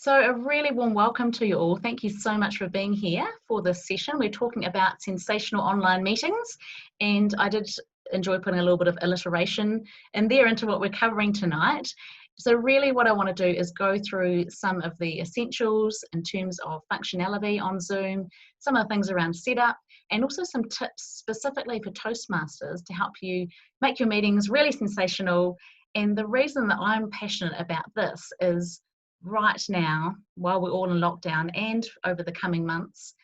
So a really warm welcome to you all. Thank you so much for being here for this session. We're talking about sensational online meetings, and I did enjoy putting a little bit of alliteration in there into what we're covering tonight. So really what I want to do is go through some of the essentials in terms of functionality on Zoom, some of the things around setup, and also some tips specifically for Toastmasters to help you make your meetings really sensational. And the reason that I'm passionate about this is right now, while we're all in lockdown and over the coming months,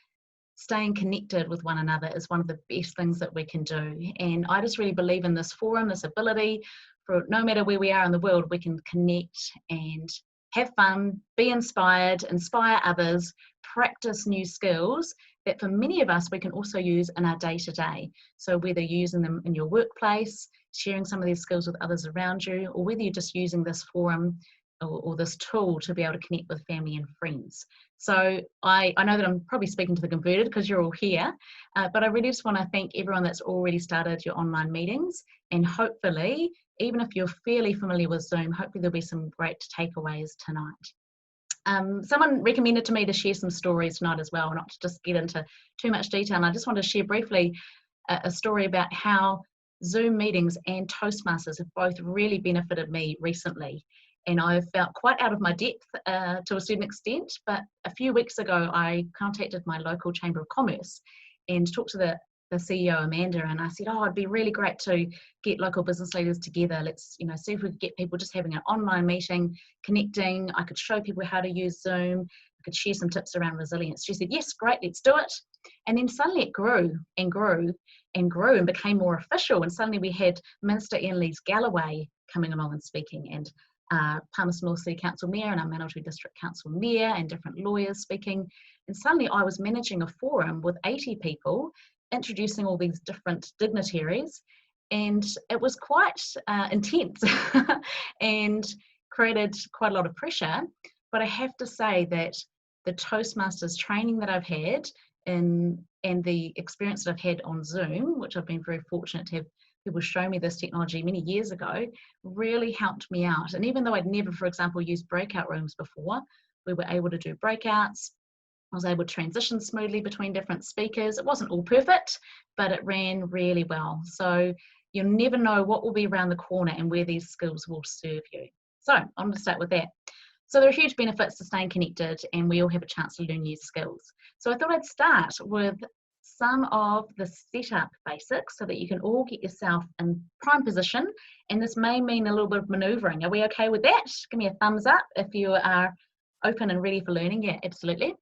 staying connected with one another is one of the best things that we can do. And I just really believe in this forum, this ability for no matter where we are in the world, we can connect and have fun, be inspired, inspire others, practice new skills that for many of us we can also use in our day-to-day. So whether you're using them in your workplace, sharing some of these skills with others around you, or whether you're just using this forum or this tool to be able to connect with family and friends. So I know that I'm probably speaking to the converted because you're all here, but I really just want to thank everyone that's already started your online meetings, and hopefully, even if you're fairly familiar with Zoom, hopefully there'll be some great takeaways tonight. Someone recommended to me to share some stories tonight as well, not to just get into too much detail, and I just want to share briefly a story about how Zoom meetings and Toastmasters have both really benefited me recently. And I felt quite out of my depth to a certain extent, but a few weeks ago I contacted my local Chamber of Commerce and talked to the CEO, Amanda, and I said, oh, it'd be really great to get local business leaders together. Let's see if we could get people just having an online meeting, connecting. I could show people how to use Zoom. I could share some tips around resilience. She said, yes, great, let's do it. And then suddenly it grew and grew and grew and became more official. And suddenly we had Minister Annalise Galloway coming along and speaking, and Palmerston North City Council Mayor and our Manawatu District Council Mayor and different lawyers speaking. And suddenly I was managing a forum with 80 people, introducing all these different dignitaries, and it was quite intense and created quite a lot of pressure. But I have to say that the Toastmasters training that I've had and the experience that I've had on Zoom, which I've been very fortunate to have people show me this technology many years ago, really helped me out. And even though I'd never, for example, used breakout rooms before, we were able to do breakouts. I was able to transition smoothly between different speakers. It wasn't all perfect, but it ran really well. So you'll never know what will be around the corner and where these skills will serve you. So I'm going to start with that. So there are huge benefits to staying connected, and we all have a chance to learn new skills. So I thought I'd start with some of the setup basics so that you can all get yourself in prime position, and this may mean a little bit of maneuvering. Are we okay with that? Give me a thumbs up if you are open and ready for learning. Yeah, absolutely.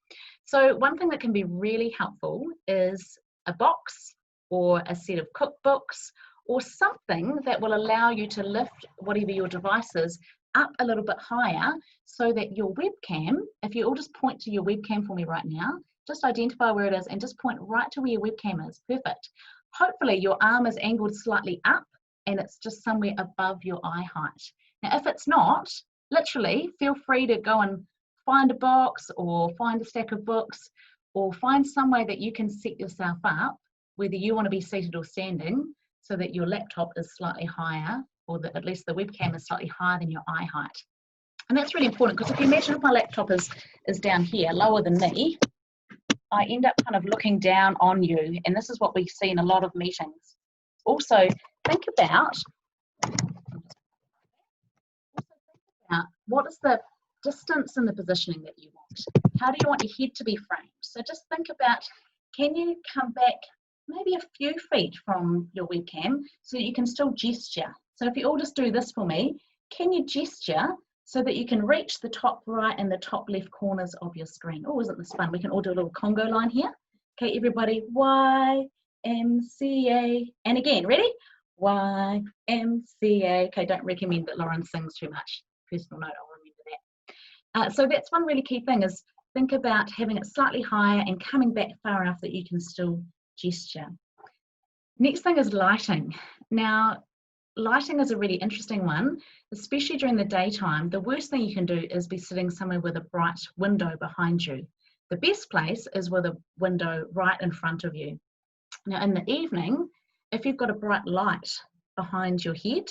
So one thing that can be really helpful is a box or a set of cookbooks or something that will allow you to lift whatever your device is up a little bit higher, so that your webcam, if you all just point to your webcam for me right now, just identify where it is and just point right to where your webcam is. Perfect. Hopefully your arm is angled slightly up and it's just somewhere above your eye height. Now, if it's not, literally feel free to go and find a box or find a stack of books or find some way that you can set yourself up, whether you want to be seated or standing, so that your laptop is slightly higher, or that at least the webcam is slightly higher than your eye height. And that's really important, because if you imagine if my laptop is down here, lower than me, I end up kind of looking down on you, and this is what we see in a lot of meetings. Also, think about what is the distance and the positioning that you want. How do you want your head to be framed? So just think about, can you come back maybe a few feet from your webcam so that you can still gesture? So if you all just do this for me, can you gesture so that you can reach the top right and the top left corners of your screen? Oh, isn't this fun? We can all do a little Congo line here. Okay, everybody, YMCA. And again, ready? YMCA. Okay, don't recommend that Lauren sings too much. Personal note, I'll remember that. So that's one really key thing, is think about having it slightly higher and coming back far enough that you can still gesture. Next thing is lighting. Now, lighting is a really interesting one, especially during the daytime. The worst thing you can do is be sitting somewhere with a bright window behind you. The best place is with a window right in front of you. Now, in the evening, if you've got a bright light behind your head,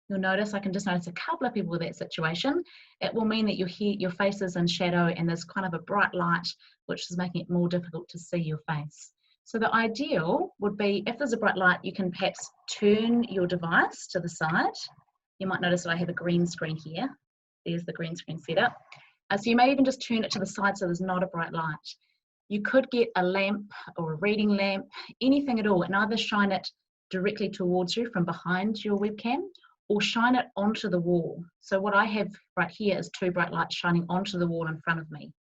you'll notice, I can just notice a couple of people with that situation. It will mean that your face is in shadow and there's kind of a bright light, which is making it more difficult to see your face. So the ideal would be, if there's a bright light, you can perhaps turn your device to the side. You might notice that I have a green screen here. There's the green screen setup. So you may even just turn it to the side so there's not a bright light. You could get a lamp or a reading lamp, anything at all, and either shine it directly towards you from behind your webcam or shine it onto the wall. So what I have right here is 2 bright lights shining onto the wall in front of me,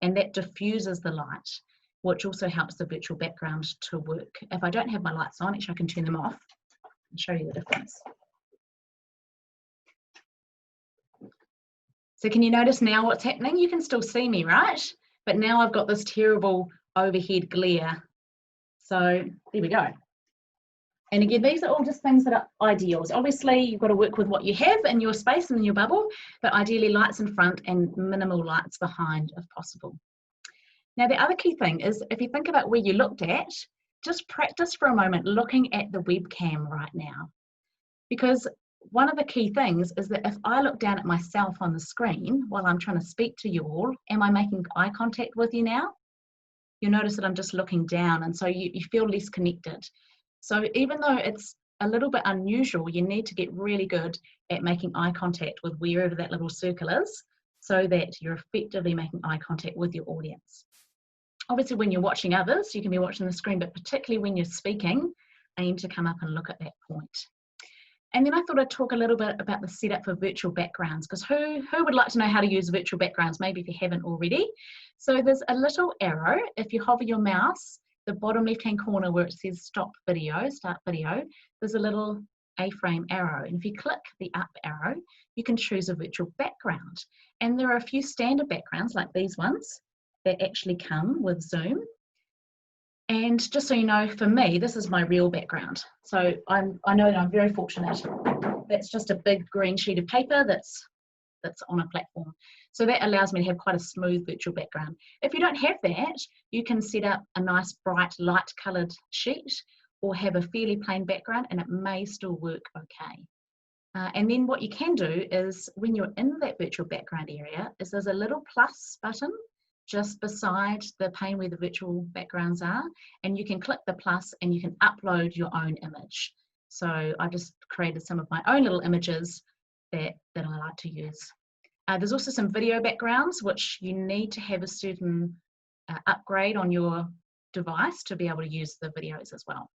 and that diffuses the light, which also helps the virtual background to work. If I don't have my lights on, actually I can turn them off and show you the difference. So can you notice now what's happening? You can still see me, right? But now I've got this terrible overhead glare. So there we go. And again, these are all just things that are ideals. Obviously, you've got to work with what you have in your space and in your bubble, but ideally lights in front and minimal lights behind if possible. Now, the other key thing is, if you think about where you looked at, just practice for a moment looking at the webcam right now. Because one of the key things is that if I look down at myself on the screen while I'm trying to speak to you all, am I making eye contact with you now? You'll notice that I'm just looking down, and so you feel less connected. So even though it's a little bit unusual, you need to get really good at making eye contact with wherever that little circle is, so that you're effectively making eye contact with your audience. Obviously, when you're watching others, you can be watching the screen, but particularly when you're speaking, aim to come up and look at that point. And then I thought I'd talk a little bit about the setup for virtual backgrounds, because who would like to know how to use virtual backgrounds, maybe if you haven't already. So there's a little arrow. If you hover your mouse, the bottom left-hand corner where it says stop video, start video, there's a little A-frame arrow. And if you click the up arrow, you can choose a virtual background. And there are a few standard backgrounds like these ones that actually come with Zoom. And just so you know, for me, this is my real background. So I know that I'm very fortunate. That's just a big green sheet of paper that's on a platform. So that allows me to have quite a smooth virtual background. If you don't have that, you can set up a nice bright light coloured sheet or have a fairly plain background, and it may still work okay. And then what you can do is, when you're in that virtual background area, is there's a little plus button just beside the pane where the virtual backgrounds are, and you can click the plus and you can upload your own image. So I just created some of my own little images that I like to use. There's also some video backgrounds which you need to have a certain upgrade on your device to be able to use the videos as well.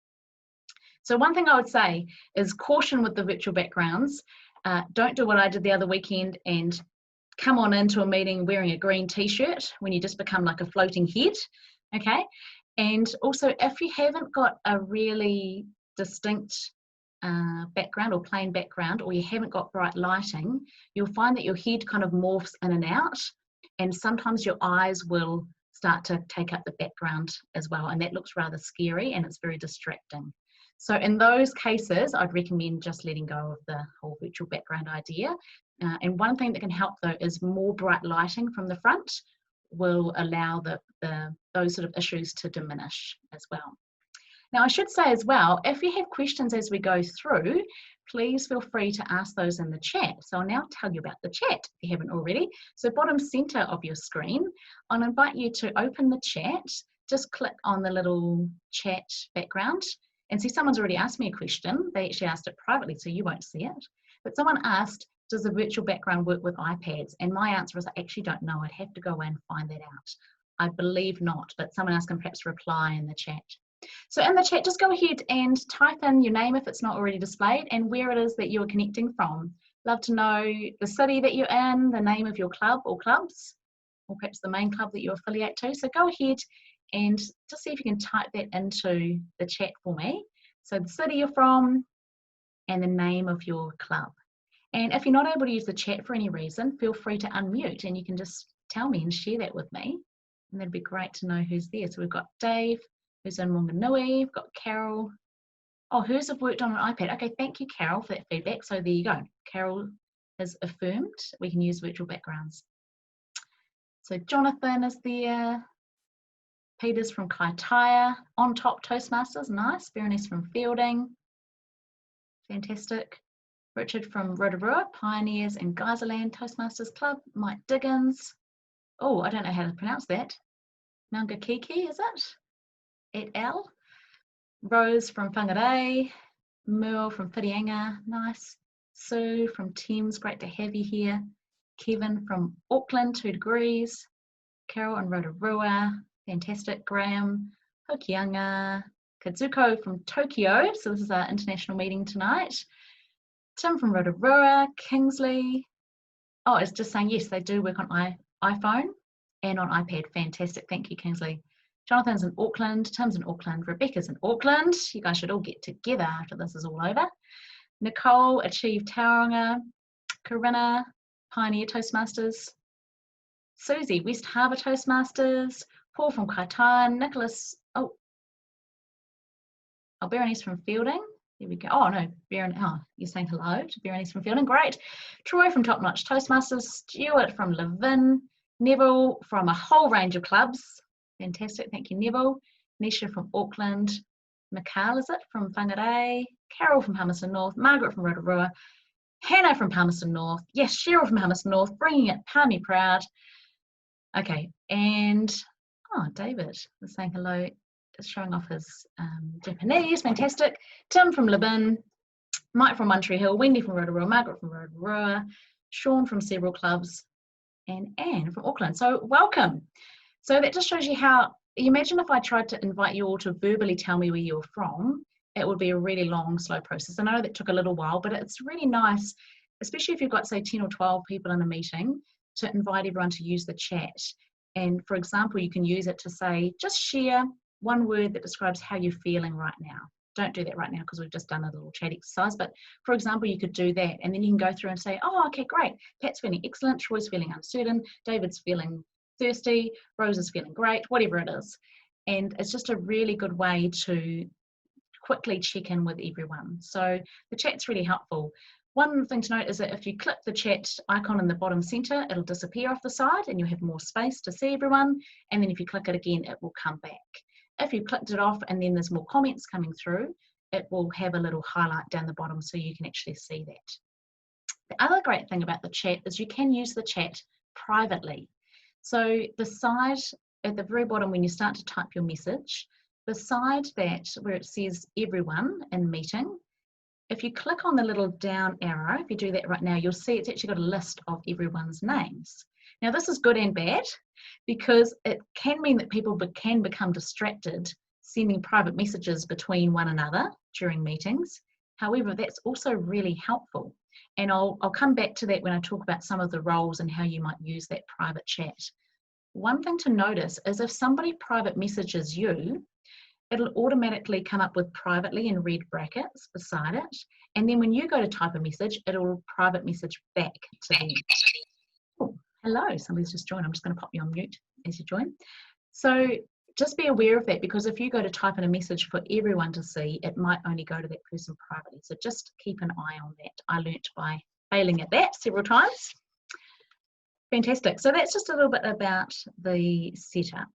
So one thing I would say is caution with the virtual backgrounds. Don't do what I did the other weekend and come on into a meeting wearing a green t-shirt when you just become like a floating head, okay? And also, if you haven't got a really distinct background or plain background, or you haven't got bright lighting, you'll find that your head kind of morphs in and out, and sometimes your eyes will start to take up the background as well, and that looks rather scary and it's very distracting. So in those cases, I'd recommend just letting go of the whole virtual background idea. And one thing that can help though is more bright lighting from the front will allow those sort of issues to diminish as well. Now I should say as well, if you have questions as we go through, please feel free to ask those in the chat. So I'll now tell you about the chat if you haven't already. So bottom center of your screen, I'll invite you to open the chat. Just click on the little chat background and see someone's already asked me a question. They actually asked it privately, so you won't see it. But someone asked, does the virtual background work with iPads? And my answer is I actually don't know. I'd have to go and find that out. I believe not, but someone else can perhaps reply in the chat. So in the chat, just go ahead and type in your name if it's not already displayed and where it is that you're connecting from. Love to know the city that you're in, the name of your club or clubs, or perhaps the main club that you affiliate to. So go ahead and just see if you can type that into the chat for me. So the city you're from and the name of your club. And if you're not able to use the chat for any reason, feel free to unmute and you can just tell me and share that with me. And that'd be great to know who's there. So we've got Dave, who's in Wanganui, we've got Carol. Oh, who's have worked on an iPad? Okay, thank you, Carol, for that feedback. So there you go. Carol has affirmed we can use virtual backgrounds. So Jonathan is there. Peter's from Kaitaia. On top Toastmasters, nice. Berenice from Fielding. Fantastic. Richard from Rotorua, Pioneers and Geyserland Toastmasters Club. Mike Diggins. Oh, I don't know how to pronounce that. Nangakiki, is it? Et al. Rose from Whangarei. Merle from Whirianga, nice. Sue from Thames, great to have you here. Kevin from Auckland, 2 degrees. Carol and Rotorua, fantastic. Graham, Hokianga. Kazuko from Tokyo, so this is our international meeting tonight. Tim from Rotorua, Kingsley. Oh, it's just saying yes, they do work on iPhone and on iPad. Fantastic, thank you, Kingsley. Jonathan's in Auckland, Tim's in Auckland, Rebecca's in Auckland. You guys should all get together after this is all over. Nicole, Achieve Tauranga. Corinna, Pioneer Toastmasters. Susie, West Harbour Toastmasters. Paul from Kaitan. Nicholas, Berenice from Fielding. There we go. Oh no, you're saying hello to Berenice from Fielding. Great. Troy from Top Notch Toastmasters. Stuart from Levin. Neville from a whole range of clubs. Fantastic, thank you, Neville. Nisha from Auckland. Mikhail, is it, from Whangarei. Carol from Palmerston North. Margaret from Rotorua. Hannah from Palmerston North. Yes, Cheryl from Palmerston North, bringing it, Palmy proud. Okay, and David was saying hello, just showing off his Japanese, fantastic. Tim from Libin, Mike from One Tree Hill, Wendy from Rotorua, Margaret from Rotorua, Sean from several clubs, and Anne from Auckland. So welcome. So that just shows you how, you imagine if I tried to invite you all to verbally tell me where you're from, it would be a really long, slow process. I know that took a little while, but it's really nice, especially if you've got, say, 10 or 12 people in a meeting, to invite everyone to use the chat. And for example, you can use it to say, just share one word that describes how you're feeling right now. Don't do that right now because we've just done a little chat exercise. But for example, you could do that. And then you can go through and say, oh, okay, great. Pat's feeling excellent. Troy's feeling uncertain. David's feeling thirsty. Rose is feeling great, whatever it is. And it's just a really good way to quickly check in with everyone. So the chat's really helpful. One thing to note is that if you click the chat icon in the bottom center, it'll disappear off the side and you'll have more space to see everyone. And then if you click it again, it will come back. If you clicked it off and then there's more comments coming through, it will have a little highlight down the bottom so you can actually see that. The other great thing about the chat is you can use the chat privately. So the side at the very bottom when you start to type your message, beside that where it says everyone in meeting, if you click on the little down arrow, if you do that right now, you'll see it's actually got a list of everyone's names. Now this is good and bad because it can mean that people can become distracted sending private messages between one another during meetings. However, that's also really helpful. And I'll come back to that when I talk about some of the roles and how you might use that private chat. One thing to notice is if somebody private messages you, it'll automatically come up with privately in red brackets beside it. And then when you go to type a message, it'll private message back to them. Oh, hello, somebody's just joined. I'm just going to pop you on mute as you join. So just be aware of that because if you go to type in a message for everyone to see, it might only go to that person privately. So just keep an eye on that. I learnt by failing at that several times. Fantastic. So that's just a little bit about the setup.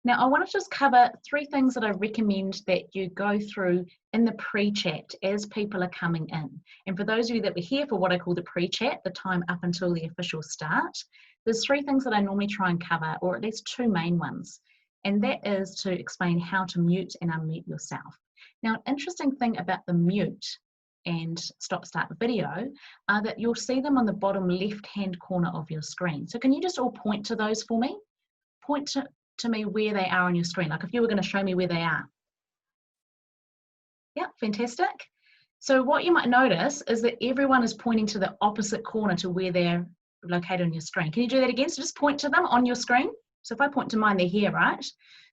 Now, I want to just cover 3 things that I recommend that you go through in the pre-chat as people are coming in. And for those of you that were here for what I call the pre-chat, the time up until the official start, there's 3 things that I normally try and cover, or at least 2 main ones. And that is to explain how to mute and unmute yourself. Now, an interesting thing about the mute and stop start video are that you'll see them on the bottom left-hand corner of your screen. So can you just all point to those for me? Point to me where they are on your screen, like if you were going to show me where they are. Yeah, fantastic. So what you might notice is that everyone is pointing to the opposite corner to where they're located on your screen. Can you do that again? So just point to them on your screen. So if I point to mine, they're here, right?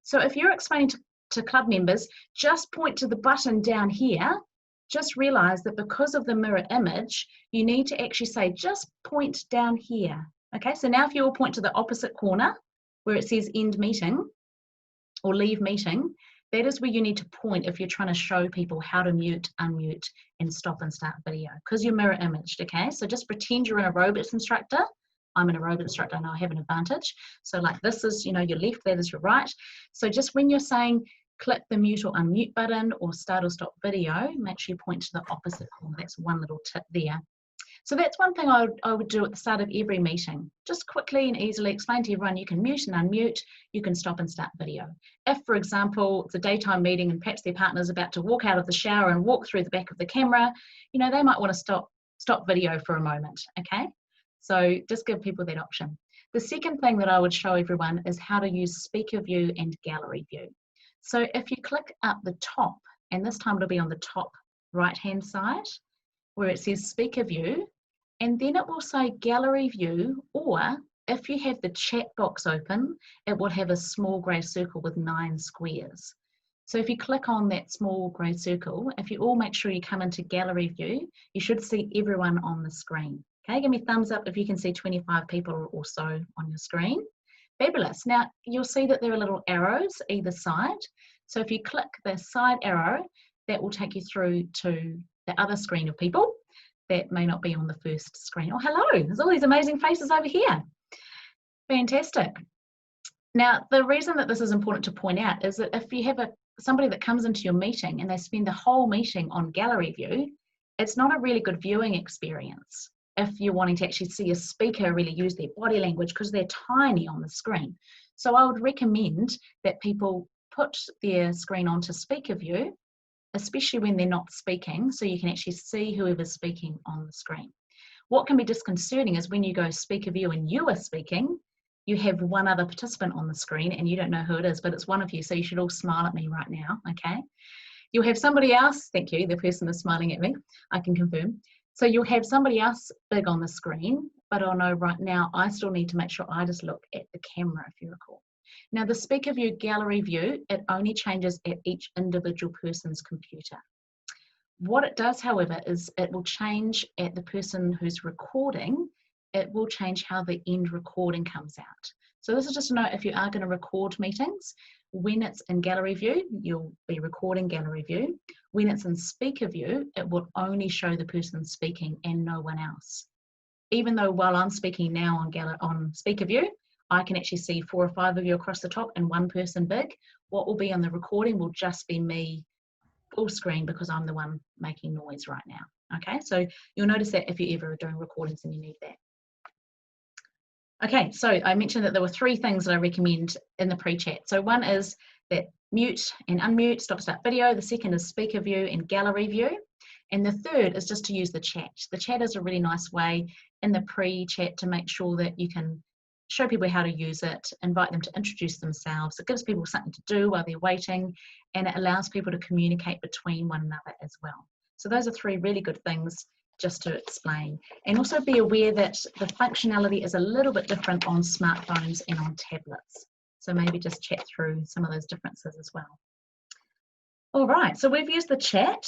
So if you're explaining to club members, just point to the button down here. Just realize that because of the mirror image, you need to actually say, just point down here. Okay, so now if you all point to the opposite corner, where it says end meeting or leave meeting, that is where you need to point if you're trying to show people how to mute, unmute, and stop and start video, because you're mirror imaged, okay? So just pretend you're an aerobics instructor. I'm an aerobics instructor, I know I have an advantage. So like this is, your left, that is your right. So just when you're saying click the mute or unmute button or start or stop video, make sure you point to the opposite corner. That's one little tip there. So that's one thing I would do at the start of every meeting. Just quickly and easily explain to everyone you can mute and unmute, you can stop and start video. If, for example, it's a daytime meeting and perhaps their partner's about to walk out of the shower and walk through the back of the camera, you know, they might want to stop video for a moment, okay? So just give people that option. The second thing that I would show everyone is how to use speaker view and gallery view. So if you click up the top, and this time it'll be on the top right-hand side, where it says speaker view, and then it will say gallery view, or if you have the chat box open, it will have a small grey circle with 9 squares. So if you click on that small grey circle, if you all make sure you come into gallery view, you should see everyone on the screen. Okay, give me a thumbs up if you can see 25 people or so on your screen. Fabulous. Now you'll see that there are little arrows either side. So if you click the side arrow, that will take you through to the other screen of people that may not be on the first screen. Oh, hello, there's all these amazing faces over here. Fantastic. Now, the reason that this is important to point out is that if you have somebody that comes into your meeting and they spend the whole meeting on gallery view, it's not a really good viewing experience if you're wanting to actually see a speaker really use their body language, because they're tiny on the screen. So I would recommend that people put their screen onto speaker view, especially when they're not speaking, so you can actually see whoever's speaking on the screen. What can be disconcerting is when you go speaker view and you are speaking, you have one other participant on the screen and you don't know who it is, but it's one of you, so you should all smile at me right now, okay? You'll have somebody else, thank you, the person is smiling at me, I can confirm. So you'll have somebody else big on the screen, but I know right now I still need to make sure I just look at the camera, if you recall. Now the speaker view, gallery view, it only changes at each individual person's computer. What it does, however, is it will change at the person who's recording, it will change how the end recording comes out. So this is just a note, if you are going to record meetings, when it's in gallery view, you'll be recording gallery view. When it's in speaker view, it will only show the person speaking and no one else. Even though while I'm speaking now on speaker view, I can actually see 4 or 5 of you across the top and one person big. What will be on the recording will just be me full screen because I'm the one making noise right now. Okay, so you'll notice that if you ever are doing recordings and you need that. Okay, so I mentioned that there were 3 things that I recommend in the pre-chat. So one is that mute and unmute, stop start video. The second is speaker view and gallery view. And the third is just to use the chat. The chat is a really nice way in the pre-chat to make sure that you can show people how to use it, invite them to introduce themselves. It gives people something to do while they're waiting, and it allows people to communicate between one another as well. So those are 3 really good things just to explain. And also be aware that the functionality is a little bit different on smartphones and on tablets. So maybe just chat through some of those differences as well. All right, so we've used the chat.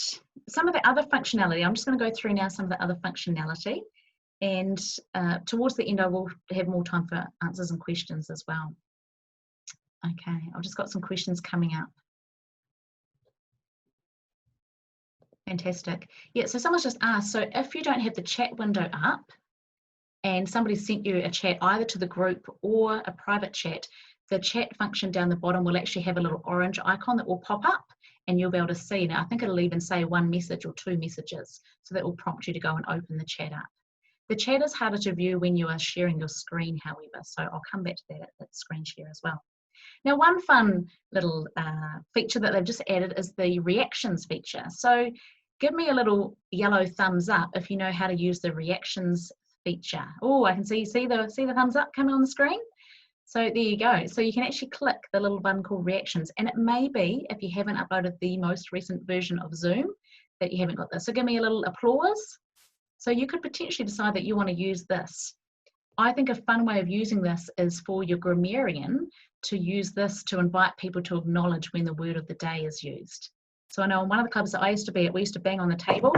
Some of the other functionality, I'm just going to go through now some of the other functionality. And towards the end, I will have more time for answers and questions as well. Okay, I've just got some questions coming up. Fantastic. Yeah, so someone's just asked, so if you don't have the chat window up and somebody sent you a chat either to the group or a private chat, the chat function down the bottom will actually have a little orange icon that will pop up and you'll be able to see. Now, I think it'll even say 1 message or 2 messages. So that will prompt you to go and open the chat up. The chat is harder to view when you are sharing your screen, however, so I'll come back to that at screen share as well. Now, one fun little feature that they've just added is the reactions feature. So give me a little yellow thumbs up if you know how to use the reactions feature. Oh, I can see the thumbs up coming on the screen. So there you go. So you can actually click the little button called reactions, and it may be, if you haven't uploaded the most recent version of Zoom, that you haven't got this. So give me a little applause. So you could potentially decide that you want to use this. I think a fun way of using this is for your grammarian to use this to invite people to acknowledge when the word of the day is used. So I know in one of the clubs that I used to be at, we used to bang on the table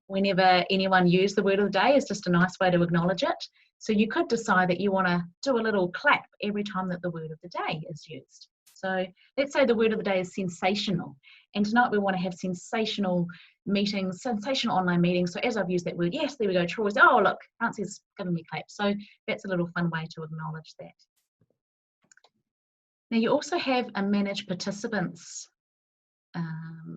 whenever anyone used the word of the day. It's just a nice way to acknowledge it. So you could decide that you want to do a little clap every time that the word of the day is used. So let's say the word of the day is sensational. And tonight we want to have sensational meetings, sensational online meetings. So as I've used that word, yes, there we go. Troy's, oh, look, Francie's giving me claps. So that's a little fun way to acknowledge that. Now you also have a manage participants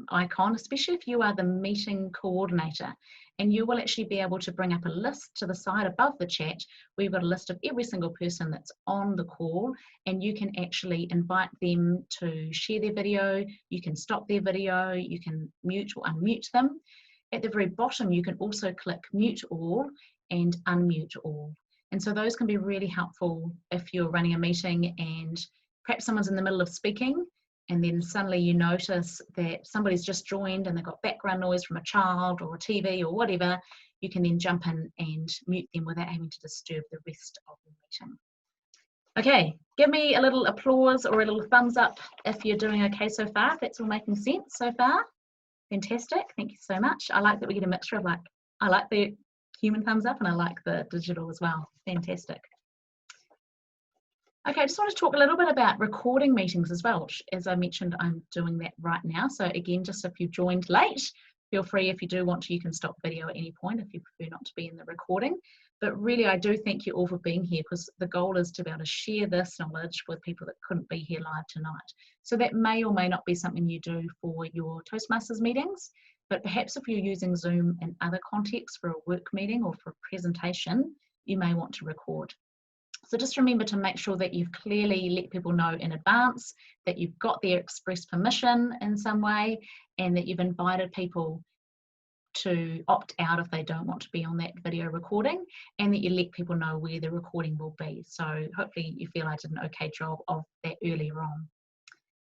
icon, especially if you are the meeting coordinator, and you will actually be able to bring up a list to the side above the chat where you've got a list of every single person that's on the call, and you can actually invite them to share their video, you can stop their video, you can mute or unmute them. At the very bottom, you can also click mute all and unmute all. And so those can be really helpful if you're running a meeting and perhaps someone's in the middle of speaking, and then suddenly you notice that somebody's just joined and they've got background noise from a child or a TV or whatever. You can then jump in and mute them without having to disturb the rest of the meeting. Okay, give me a little applause or a little thumbs up if you're doing okay so far, if that's all making sense so far. Fantastic, thank you so much. I like that we get a mixture of I like the human thumbs up and I like the digital as well. Fantastic. Okay, I just want to talk a little bit about recording meetings as well. As I mentioned, I'm doing that right now. So again, just if you joined late, feel free, if you do want to, you can stop video at any point if you prefer not to be in the recording. But really, I do thank you all for being here, because the goal is to be able to share this knowledge with people that couldn't be here live tonight. So that may or may not be something you do for your Toastmasters meetings, but perhaps if you're using Zoom in other contexts for a work meeting or for a presentation, you may want to record. So just remember to make sure that you've clearly let people know in advance that you've got their express permission in some way, and that you've invited people to opt out if they don't want to be on that video recording, and that you let people know where the recording will be. So hopefully you feel I did an okay job of that earlier on.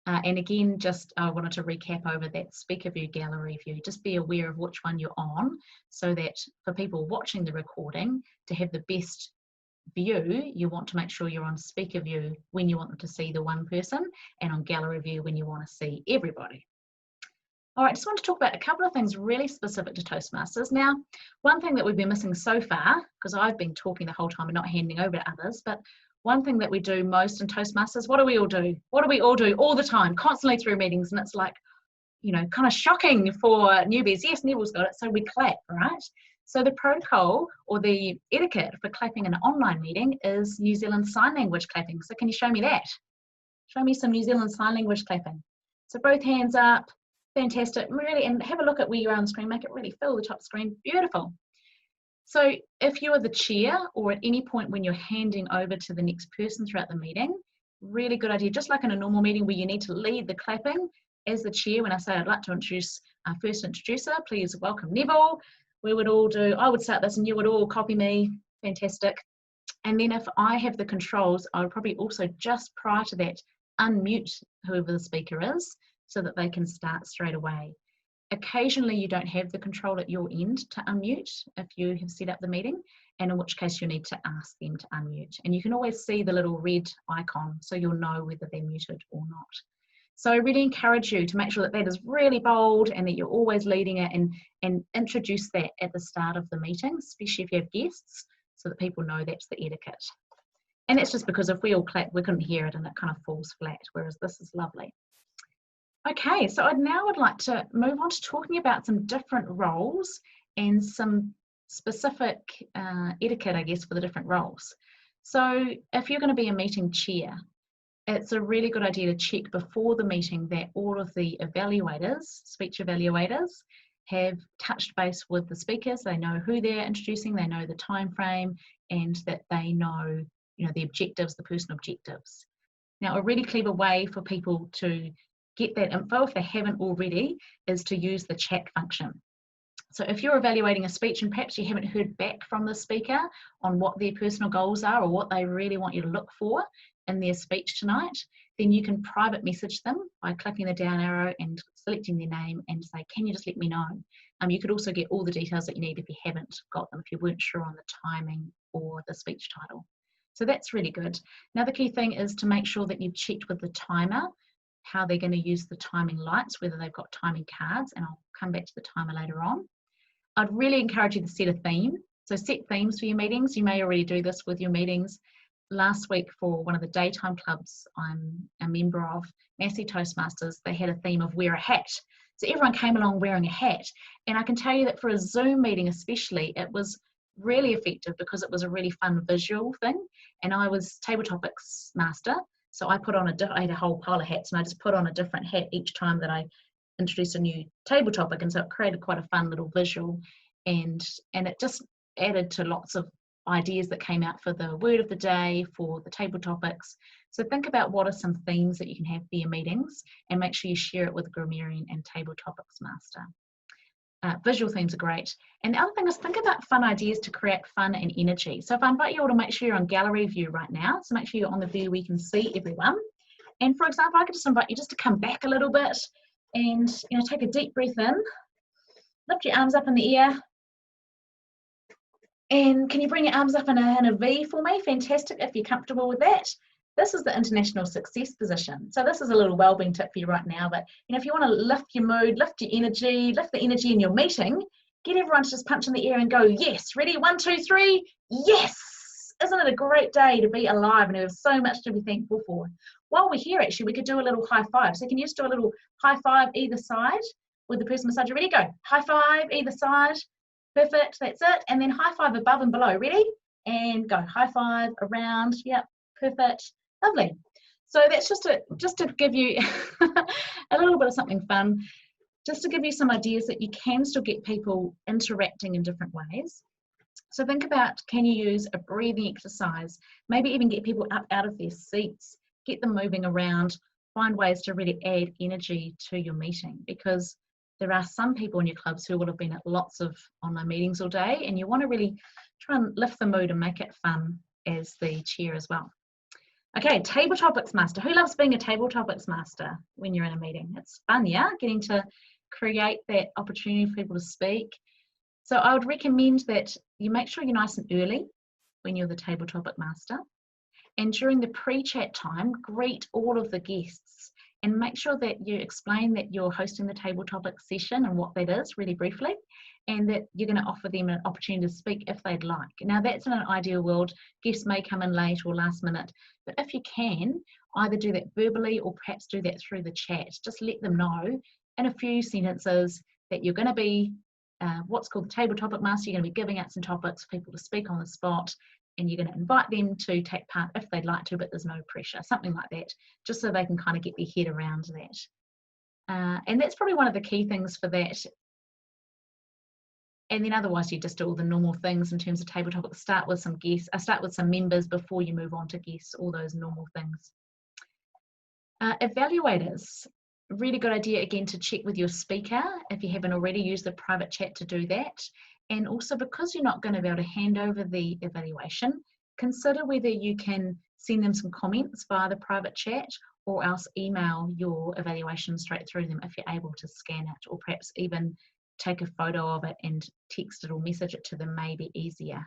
And again, just I wanted to recap over that speaker view, gallery view. Just be aware of which one you're on, so that for people watching the recording, to have the best view, you want to make sure you're on speaker view when you want them to see the one person, and on gallery view when you want to see everybody. All right, just want to talk about a couple of things really specific to Toastmasters. Now, one thing that we've been missing so far, because I've been talking the whole time and not handing over to others, but one thing that we do most in Toastmasters, what do we all do? What do we all do all the time, constantly through meetings? And it's like, you know, kind of shocking for newbies. Yes, Neville's got it, so we clap, right? So the protocol or the etiquette for clapping in an online meeting is New Zealand Sign Language clapping. So can you show me that? Show me some New Zealand Sign Language clapping. So both hands up, fantastic, really, and have a look at where you are on the screen, make it really fill the top screen, beautiful. So if you are the chair, or at any point when you're handing over to the next person throughout the meeting, really good idea, just like in a normal meeting where you need to lead the clapping, as the chair, when I say I'd like to introduce our first introducer, please welcome Neville. We would all do, I would start this and you would all copy me, fantastic. And then if I have the controls, I would probably also just prior to that unmute whoever the speaker is, so that they can start straight away. Occasionally you don't have the control at your end to unmute if you have set up the meeting, and in which case you need to ask them to unmute. And you can always see the little red icon, so you'll know whether they're muted or not. So I really encourage you to make sure that that is really bold and that you're always leading it, and introduce that at the start of the meeting, especially if you have guests, so that people know that's the etiquette. And that's just because if we all clap, we couldn't hear it and it kind of falls flat, whereas this is lovely. Okay, so I now would like to move on to talking about some different roles and some specific etiquette, I guess, for the different roles. So if you're going to be a meeting chair, it's a really good idea to check before the meeting that all of the evaluators, speech evaluators, have touched base with the speakers. They know who they're introducing, they know the time frame, and that they know, you know, the objectives, the personal objectives. Now, a really clever way for people to get that info, if they haven't already, is to use the chat function. So if you're evaluating a speech and perhaps you haven't heard back from the speaker on what their personal goals are or what they really want you to look for in their speech tonight, then you can private message them by clicking the down arrow and selecting their name and say, can you just let me know? You could also get all the details that you need if you haven't got them, if you weren't sure on the timing or the speech title. So that's really good. Now the key thing is to make sure that you've checked with the timer how they're going to use the timing lights, whether they've got timing cards, and I'll come back to the timer later on. I'd really encourage you to set a theme. So set themes for your meetings. You may already do this with your meetings. Last week for one of the daytime clubs I'm a member of, Massey Toastmasters, they had a theme of wear a hat. So everyone came along wearing a hat. And I can tell you that for a Zoom meeting especially, it was really effective because it was a really fun visual thing. And I was table topics master. So I put on I had a whole pile of hats, and I just put on a different hat each time that I introduce a new table topic, and so it created quite a fun little visual, and it just added to lots of ideas that came out for the word of the day, for the table topics. So think about what are some themes that you can have for your meetings, and make sure you share it with a grammarian and table topics master. Visual themes are great. And the other thing is, think about fun ideas to create fun and energy. So if I invite you all to make sure you're on gallery view right now, so make sure you're on the view where you can see everyone. And for example, I could just invite you just to come back a little bit and, you know, take a deep breath in, lift your arms up in the air. And can you bring your arms up in a V for me? Fantastic, if you're comfortable with that. This is the international success position. So this is a little wellbeing tip for you right now, but you know, if you want to lift your mood, lift your energy, lift the energy in your meeting, get everyone to just punch in the air and go, yes, ready, 1, 2, 3, yes! Isn't it a great day to be alive, and we have so much to be thankful for? While we're here, actually, we could do a little high five. So can you just do a little high five either side with the person beside you? Ready, go. High five either side. Perfect, that's it. And then high five above and below. Ready? And go. High five around. Yep, perfect. Lovely. So that's just to give you a little bit of something fun, just to give you some ideas that you can still get people interacting in different ways. So think about, can you use a breathing exercise? Maybe even get people up out of their seats, get them moving around, find ways to really add energy to your meeting, because there are some people in your clubs who will have been at lots of online meetings all day, and you want to really try and lift the mood and make it fun as the chair as well. Okay, table topics master. Who loves being a table topics master when you're in a meeting? It's fun, yeah? Getting to create that opportunity for people to speak. So I would recommend that you make sure you're nice and early when you're the table topic master. And during the pre-chat time, greet all of the guests and make sure that you explain that you're hosting the table topic session and what that is really briefly, and that you're going to offer them an opportunity to speak if they'd like. Now that's in an ideal world. Guests may come in late or last minute, but if you can, either do that verbally or perhaps do that through the chat. Just let them know in a few sentences that you're going to be what's called the table topic master. You're going to be giving out some topics for people to speak on the spot, and you're going to invite them to take part if they'd like to, but there's no pressure, something like that, just so they can kind of get their head around that. And that's probably one of the key things for that. And then otherwise you just do all the normal things in terms of table topics. Start with some guests, start with some members before you move on to guests, all those normal things. Evaluators. Really good idea, again, to check with your speaker if you haven't already used the private chat to do that. And also, because you're not going to be able to hand over the evaluation, consider whether you can send them some comments via the private chat, or else email your evaluation straight through them if you're able to scan it, or perhaps even take a photo of it and text it or message it to them, may be easier.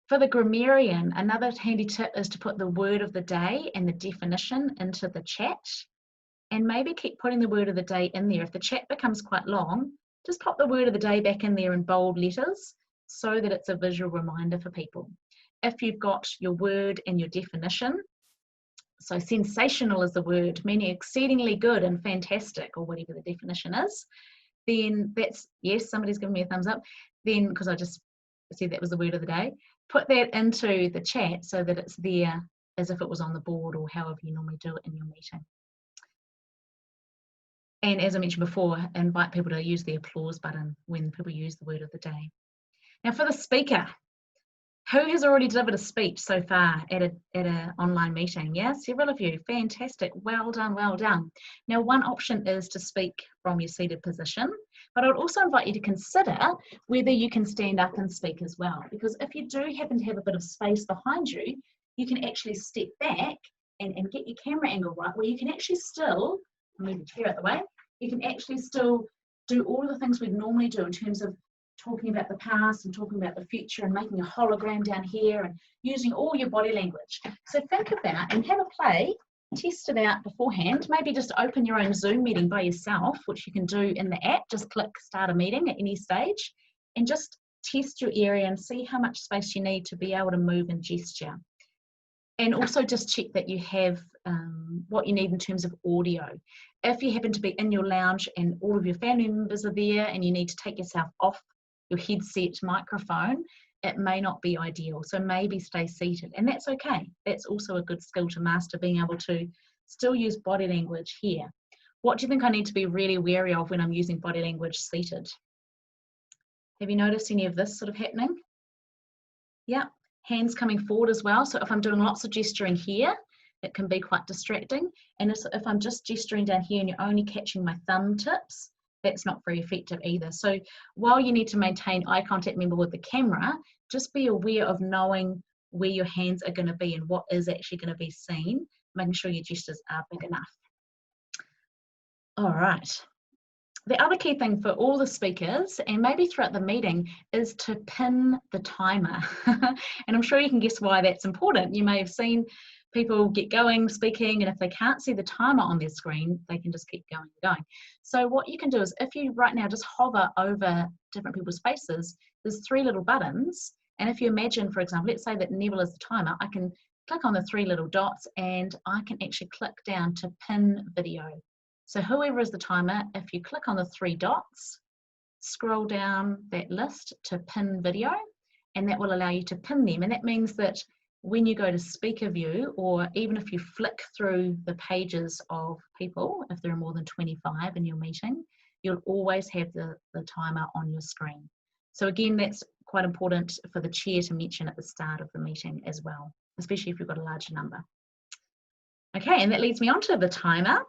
For the grammarian, another handy tip is to put the word of the day and the definition into the chat. And maybe keep putting the word of the day in there. If the chat becomes quite long, just pop the word of the day back in there in bold letters so that it's a visual reminder for people. If you've got your word and your definition, so sensational is the word, meaning exceedingly good and fantastic, or whatever the definition is, then that's, yes, somebody's giving me a thumbs up, then, because I just said that was the word of the day, put that into the chat so that it's there as if it was on the board, or however you normally do it in your meeting. And as I mentioned before, invite people to use the applause button when people use the word of the day. Now for the speaker, who has already delivered a speech so far at an online meeting? Yeah, several of you, fantastic, well done, well done. Now one option is to speak from your seated position, but I would also invite you to consider whether you can stand up and speak as well, because if you do happen to have a bit of space behind you, you can actually step back and get your camera angle right, where you can actually still, move the chair out the way, you can actually still do all of the things we'd normally do in terms of talking about the past and talking about the future and making a hologram down here and using all your body language. So think about and have a play, test it out beforehand, maybe just open your own Zoom meeting by yourself, which you can do in the app, just click start a meeting at any stage, and just test your area and see how much space you need to be able to move and gesture. And also just check that you have what you need in terms of audio. If you happen to be in your lounge and all of your family members are there and you need to take yourself off your headset microphone, it may not be ideal. So maybe stay seated, and that's okay. That's also a good skill to master, being able to still use body language here. What do you think I need to be really wary of when I'm using body language seated? Have you noticed any of this sort of happening? Yeah, hands coming forward as well. So if I'm doing lots of gesturing here, it can be quite distracting. And if I'm just gesturing down here and you're only catching my thumb tips, that's not very effective either. So while you need to maintain eye contact, remember, with the camera, just be aware of knowing where your hands are going to be and what is actually going to be seen, making sure your gestures are big enough. All right. The other key thing for all the speakers, and maybe throughout the meeting, is to pin the timer. And I'm sure you can guess why that's important. You may have seen people get going speaking, and if they can't see the timer on their screen, they can just keep going and going. So what you can do is, if you right now just hover over different people's faces, there's 3 little buttons. And if you imagine, for example, let's say that Neville is the timer, I can click on the 3 little dots and I can actually click down to pin video. So whoever is the timer, if you click on the 3 dots, scroll down that list to pin video, and that will allow you to pin them. And that means that when you go to speaker view, or even if you flick through the pages of people, if there are more than 25 in your meeting, you'll always have the timer on your screen. So again, that's quite important for the chair to mention at the start of the meeting as well, especially if you've got a larger number. Okay, and that leads me on to the timer.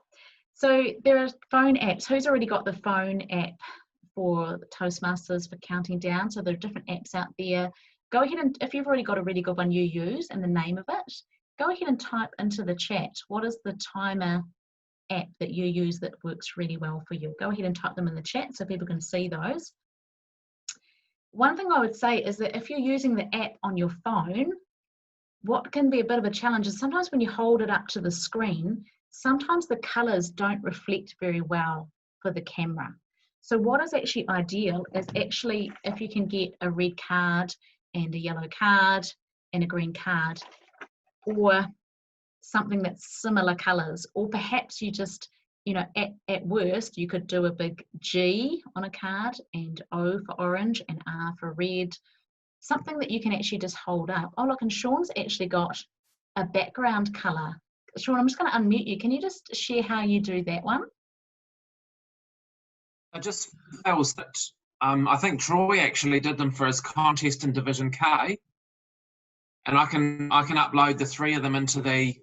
So there are phone apps. Who's already got the phone app for Toastmasters for counting down? So there are different apps out there. Go ahead and, if you've already got a really good one you use and the name of it, go ahead and type into the chat, what is the timer app that you use that works really well for you? Go ahead and type them in the chat so people can see those. One thing I would say is that if you're using the app on your phone, what can be a bit of a challenge is sometimes when you hold it up to the screen, sometimes the colors don't reflect very well for the camera. So what is actually ideal is actually if you can get a red card and a yellow card and a green card, or something that's similar colors, or perhaps you just, you know, at worst, you could do a big G on a card and O for orange and R for red, something that you can actually just hold up. Oh, look, and Sean's actually got a background color. Sean, I'm just going to unmute you. Can you just share how you do that one? I just feels that I think Troy actually did them for his contest in Division K, and I can upload the 3 of them into the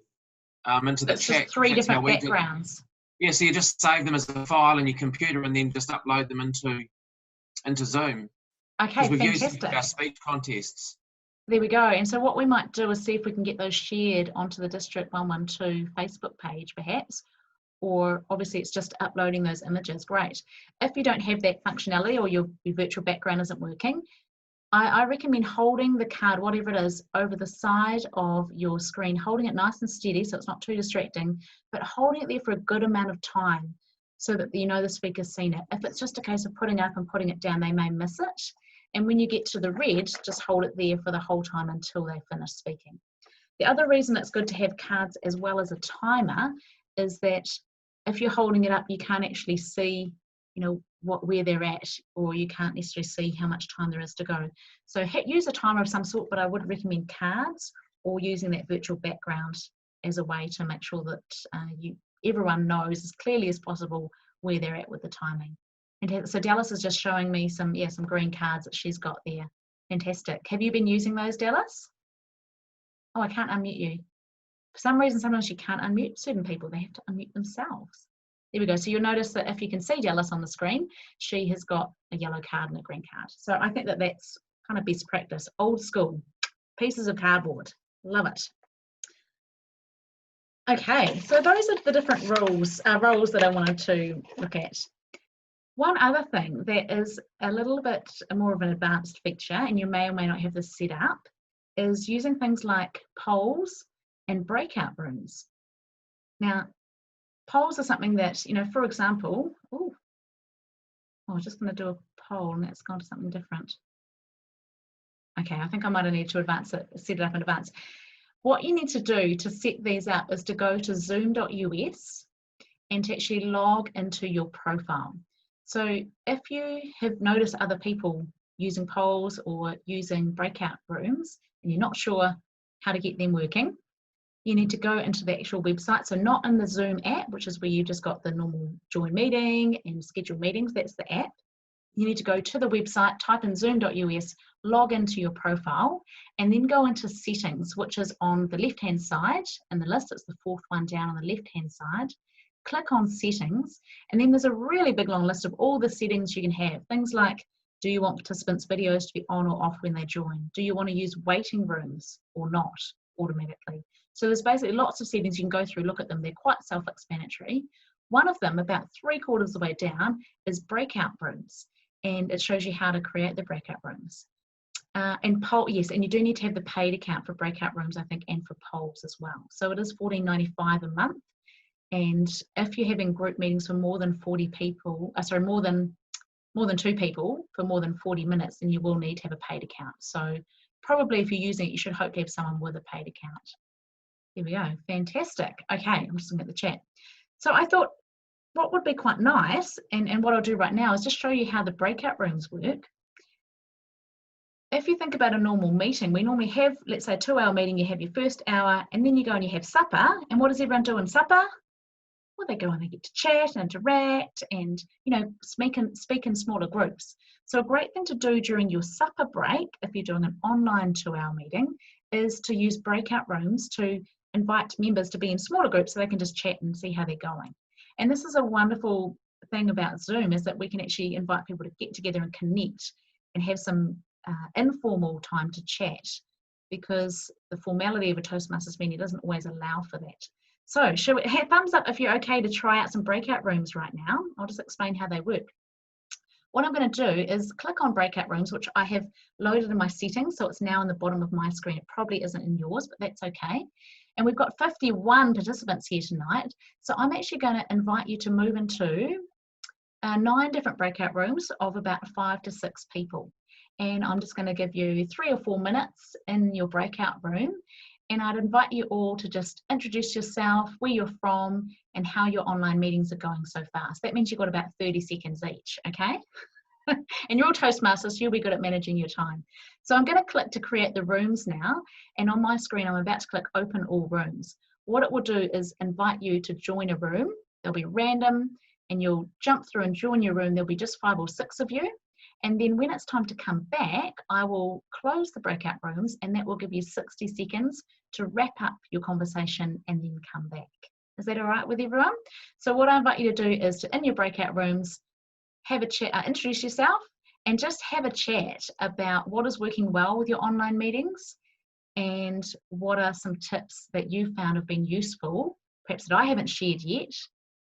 chat. Just 3 different backgrounds. Yeah, so you just save them as a file in your computer and then just upload them into Zoom. Okay, we've fantastic. Used our speech contests. There we go. And so what we might do is see if we can get those shared onto the District 112 Facebook page, perhaps, or obviously it's just uploading those images. Great. If you don't have that functionality or your virtual background isn't working, I recommend holding the card, whatever it is, over the side of your screen, holding it nice and steady so it's not too distracting, but holding it there for a good amount of time so that you know the speaker's seen it. If it's just a case of putting it up and putting it down, they may miss it. And when you get to the red, just hold it there for the whole time until they finish speaking. The other reason it's good to have cards as well as a timer is that if you're holding it up, you can't actually see, you know, where they're at, or you can't necessarily see how much time there is to go. So use a timer of some sort, but I would recommend cards or using that virtual background as a way to make sure that everyone knows as clearly as possible where they're at with the timing. And so Dallas is just showing me some green cards that she's got there. Fantastic. Have you been using those, Dallas? Oh, I can't unmute you. For some reason, sometimes you can't unmute certain people. They have to unmute themselves. There we go. So you'll notice that if you can see Dallas on the screen, she has got a yellow card and a green card. So I think that that's kind of best practice. Old school. Pieces of cardboard. Love it. Okay, so those are the different roles that I wanted to look at. One other thing that is a little bit more of an advanced feature, and you may or may not have this set up, is using things like polls and breakout rooms. Now, polls are something that, you know, for example, I was just going to do a poll and that's gone to something different. Okay, I think I might have need to set it up in advance. What you need to do to set these up is to go to zoom.us and to actually log into your profile. So if you have noticed other people using polls or using breakout rooms and you're not sure how to get them working, you need to go into the actual website. So not in the Zoom app, which is where you've just got the normal join meeting and schedule meetings. That's the app. You need to go to the website, type in zoom.us, log into your profile, and then go into settings, which is on the left-hand side in the list. It's the fourth one down on the left-hand side. Click on settings, and then there's a really big long list of all the settings you can have. Things like, do you want participants' videos to be on or off when they join? Do you want to use waiting rooms or not automatically? So there's basically lots of settings you can go through, look at them. They're quite self-explanatory. One of them, about 3/4 of the way down, is breakout rooms. And it shows you how to create the breakout rooms. And poll, yes, and you do need to have the paid account for breakout rooms, I think, and for polls as well. So it is $14.95 a month. And if you're having group meetings for more than 40 people, more than 2 people for more than 40 minutes, then you will need to have a paid account. So probably if you're using it, you should hope to have someone with a paid account. There we go, fantastic. Okay, I'm just looking at the chat. So I thought what would be quite nice, and what I'll do right now is just show you how the breakout rooms work. If you think about a normal meeting, we normally have, let's say, a 2-hour meeting, you have your first hour, and then you go and you have supper. And what does everyone do in supper? Well, they go and they get to chat and interact and, you know, speak in smaller groups. So a great thing to do during your supper break, if you're doing an online 2-hour meeting, is to use breakout rooms to invite members to be in smaller groups so they can just chat and see how they're going. And this is a wonderful thing about Zoom, is that we can actually invite people to get together and connect and have some informal time to chat, because the formality of a Toastmasters meeting doesn't always allow for that. So should we have thumbs up if you're okay to try out some breakout rooms right now? I'll just explain how they work. What I'm going to do is click on breakout rooms, which I have loaded in my settings, so it's now in the bottom of my screen. It probably isn't in yours, but that's okay. And we've got 51 participants here tonight, so I'm actually going to invite you to move into 9 different breakout rooms of about 5 to 6 people. And I'm just going to give you 3 or 4 minutes in your breakout room, and I'd invite you all to just introduce yourself, where you're from, and how your online meetings are going so far. So that means you've got about 30 seconds each, okay? And you're all Toastmasters, you'll be good at managing your time. So I'm going to click to create the rooms now, and on my screen I'm about to click open all rooms. What it will do is invite you to join a room. They'll be random, and you'll jump through and join your room. There'll be just 5 or 6 of you. And then when it's time to come back, I will close the breakout rooms, and that will give you 60 seconds to wrap up your conversation and then come back. Is that all right with everyone? So what I invite you to do is to, in your breakout rooms, have a chat, introduce yourself, and just have a chat about what is working well with your online meetings and what are some tips that you found have been useful, perhaps that I haven't shared yet.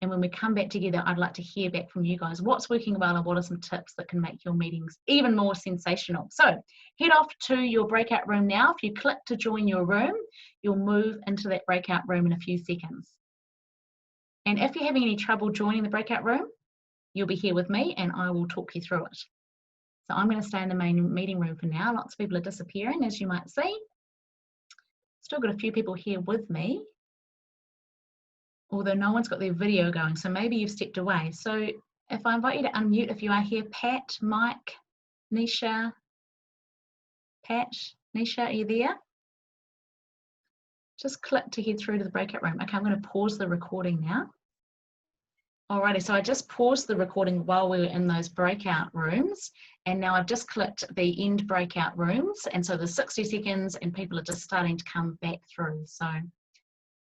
And when we come back together, I'd like to hear back from you guys. What's working well and what are some tips that can make your meetings even more sensational? So head off to your breakout room now. If you click to join your room, you'll move into that breakout room in a few seconds. And if you're having any trouble joining the breakout room, you'll be here with me and I will talk you through it. So I'm going to stay in the main meeting room for now. Lots of people are disappearing, as you might see. Still got a few people here with me, although no one's got their video going, so maybe you've stepped away. So if I invite you to unmute, if you are here, Pat, Mike, Nisha, Pat, Nisha, are you there? Just click to head through to the breakout room. Okay, I'm going to pause the recording now. Alrighty, so I just paused the recording while we were in those breakout rooms, and now I've just clicked the end breakout rooms, and so there's 60 seconds and people are just starting to come back through. So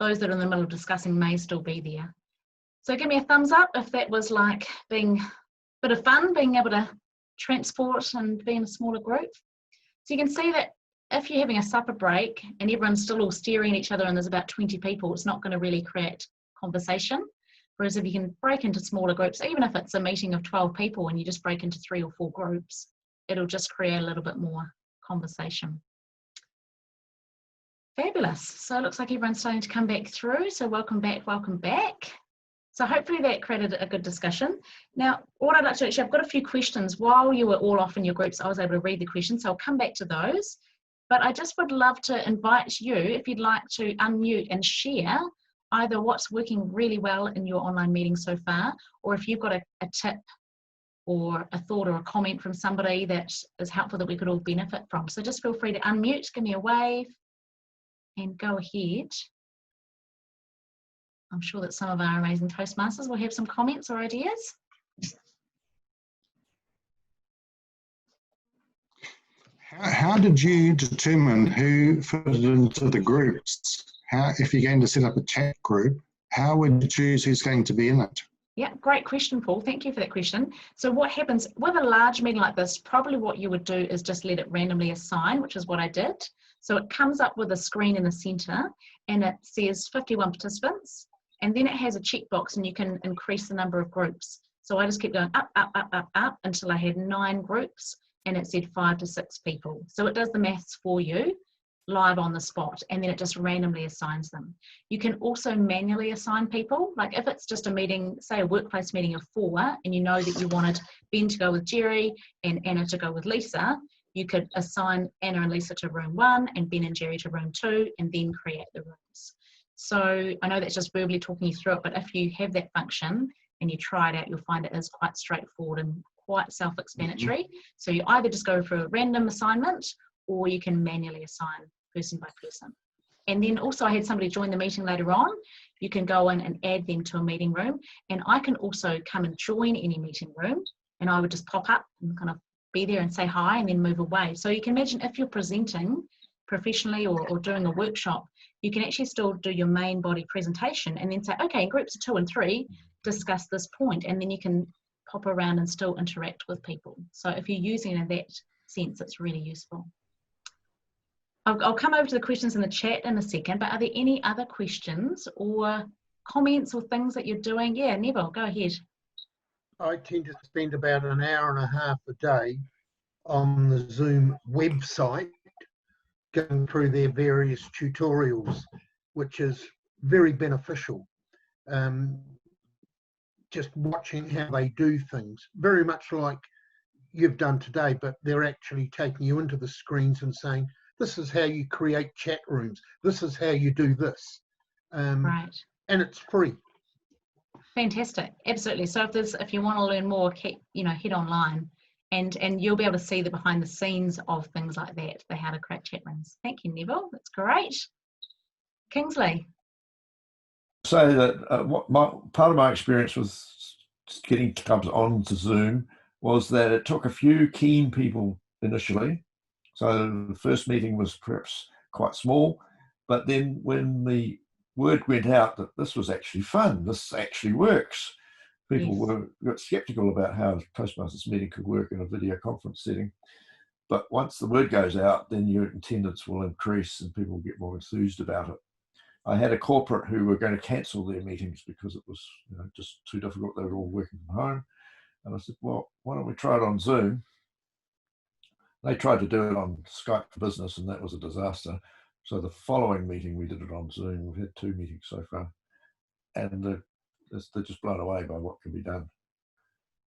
those that are in the middle of discussing may still be there. So give me a thumbs up if that was like being a bit of fun, being able to transport and be in a smaller group. So you can see that if you're having a supper break and everyone's still all staring at each other and there's about 20 people, it's not going to really create conversation. Whereas if you can break into smaller groups, even if it's a meeting of 12 people and you just break into 3 or 4 groups, it'll just create a little bit more conversation. Fabulous. So it looks like everyone's starting to come back through. So welcome back, welcome back. So hopefully that created a good discussion. Now, what I'd like to actually, I've got a few questions. While you were all off in your groups, I was able to read the questions, so I'll come back to those. But I just would love to invite you, if you'd like to unmute and share either what's working really well in your online meeting so far, or if you've got a tip or a thought or a comment from somebody that is helpful that we could all benefit from. So just feel free to unmute, give me a wave, and go ahead I'm sure that some of our amazing Toastmasters will have some comments or ideas. How did you determine who fitted into the groups? If you're going to set up a chat group, how would you choose who's going to be in it? Yeah, great question, Paul. Thank you for that question. So what happens with a large meeting like this, probably what you would do is just let it randomly assign, which is what I did. So it comes up with a screen in the center and it says 51 participants, and then it has a checkbox and you can increase the number of groups. So I just kept going up, up, up, up, up until I had 9 groups and it said 5 to 6 people. So it does the maths for you live on the spot, and then it just randomly assigns them. You can also manually assign people. Like if it's just a meeting, say a workplace meeting of 4, and you know that you wanted Ben to go with Jerry and Anna to go with Lisa, you could assign Anna and Lisa to room 1 and Ben and Jerry to room 2 and then create the rooms. So I know that's just verbally talking you through it, but if you have that function and you try it out, you'll find it is quite straightforward and quite self-explanatory. So you either just go for a random assignment or you can manually assign person by person. And then also I had somebody join the meeting later on. You can go in and add them to a meeting room, and I can also come and join any meeting room, and I would just pop up and kind of be there and say hi and then move away. So you can imagine if you're presenting professionally or doing a workshop, you can actually still do your main body presentation and then say, okay, in groups of 2 and 3, discuss this point, and then you can pop around and still interact with people. So if you're using it in that sense, it's really useful. I'll come over to the questions in the chat in a second, but are there any other questions or comments or things that you're doing? Yeah, Neville, go ahead. I tend to spend about an hour and a half a day on the Zoom website going through their various tutorials, which is very beneficial. Just watching how they do things, very much like you've done today, but they're actually taking you into the screens and saying, this is how you create chat rooms. This is how you do this. Right. And it's free. Fantastic. Absolutely. So if you want to learn more, head online and you'll be able to see the behind the scenes of things like that, the how to create chat rooms. Thank you, Neville. That's great. Kingsley. So that part of my experience with getting clubs onto Zoom was that it took a few keen people initially. So the first meeting was perhaps quite small, but then when the word went out that this was actually fun, this actually works, people got skeptical about how a Toastmasters meeting could work in a video conference setting. But once the word goes out, then your attendance will increase and people will get more enthused about it. I had a corporate who were going to cancel their meetings because it was just too difficult. They were all working from home. And I said, well, why don't we try it on Zoom? They tried to do it on Skype for Business, and that was a disaster. So the following meeting, we did it on Zoom. We've had 2 meetings so far, and they're just blown away by what can be done.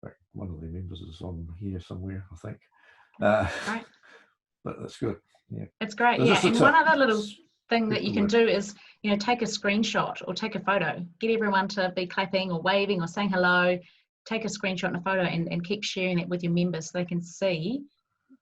In fact, one of the members is on here somewhere, I think. Right. But that's good. Yeah, it's great. So yeah, and one other little thing that you can do is, take a screenshot or take a photo. Get everyone to be clapping or waving or saying hello. Take a screenshot and a photo and keep sharing it with your members so they can see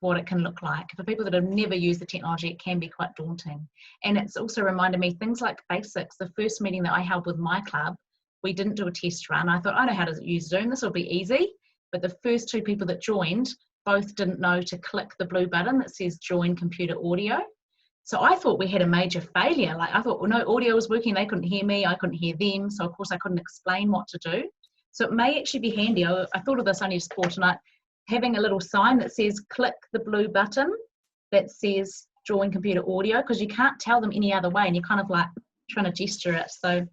what it can look like. For people that have never used the technology, it can be quite daunting. And it's also reminded me things like basics. The first meeting that I held with my club, we didn't do a test run. I thought, I know how to use Zoom, this will be easy. But the first 2 people that joined both didn't know to click the blue button that says join computer audio. So I thought we had a major failure. Like I thought, well, no audio was working, they couldn't hear me, I couldn't hear them. So of course I couldn't explain what to do. So it may actually be handy. I thought of this only just for tonight, having a little sign that says click the blue button that says join computer audio, because you can't tell them any other way and you're kind of like trying to gesture it. So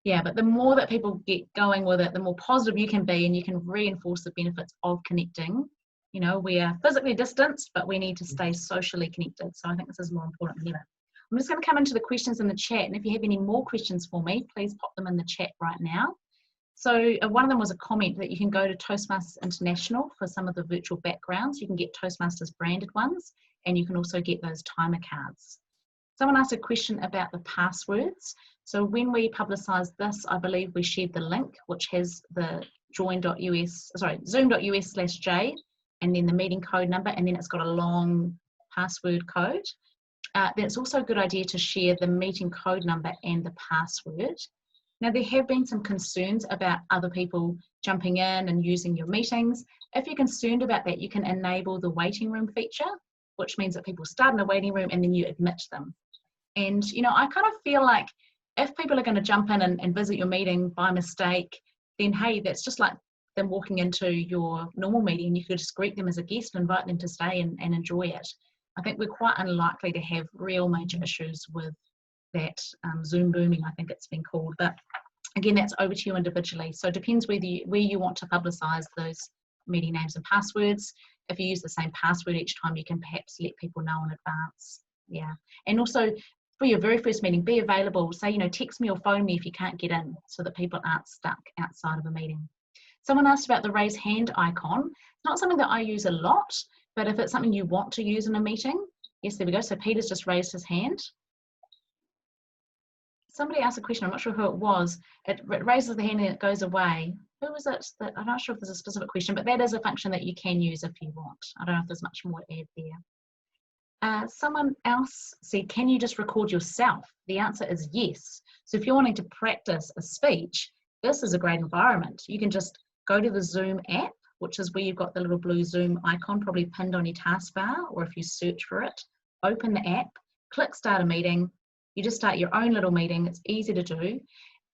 yeah, but the more that people get going with it, the more positive you can be and you can reinforce the benefits of connecting. We are physically distanced, but we need to stay socially connected. So I think this is more important than ever. I'm just going to come into the questions in the chat, and if you have any more questions for me, please pop them in the chat right now. So one of them was a comment that you can go to Toastmasters International for some of the virtual backgrounds. You can get Toastmasters branded ones, and you can also get those timer cards. Someone asked a question about the passwords. So when we publicised this, I believe we shared the link, which has the zoom.us/j, and then the meeting code number, and then it's got a long password code. Then it's also a good idea to share the meeting code number and the password. Now, there have been some concerns about other people jumping in and using your meetings. If you're concerned about that, you can enable the waiting room feature, which means that people start in a waiting room and then you admit them. And, you know, I kind of feel like if people are going to jump in and visit your meeting by mistake, then hey, that's just like them walking into your normal meeting. You could just greet them as a guest, invite them to stay and enjoy it. I think we're quite unlikely to have real major issues with that Zoom booming, I think it's been called. But again, that's over to you individually. So it depends where you want to publicize those meeting names and passwords. If you use the same password each time, you can perhaps let people know in advance. Yeah. And also for your very first meeting, be available. Say, you know, text me or phone me if you can't get in, so that people aren't stuck outside of a meeting. Someone asked about the raise hand icon. It's not something that I use a lot, but if it's something you want to use in a meeting, yes, there we go. So Peter's just raised his hand. Somebody asked a question, I'm not sure who it was. It raises the hand and it goes away. Who was it? I'm not sure if there's a specific question, but that is a function that you can use if you want. I don't know if there's much more to add there. Someone else said, can you just record yourself? The answer is yes. So if you're wanting to practice a speech, this is a great environment. You can just go to the Zoom app, which is where you've got the little blue Zoom icon probably pinned on your taskbar, or if you search for it, open the app, click start a meeting. You just start your own little meeting. It's easy to do.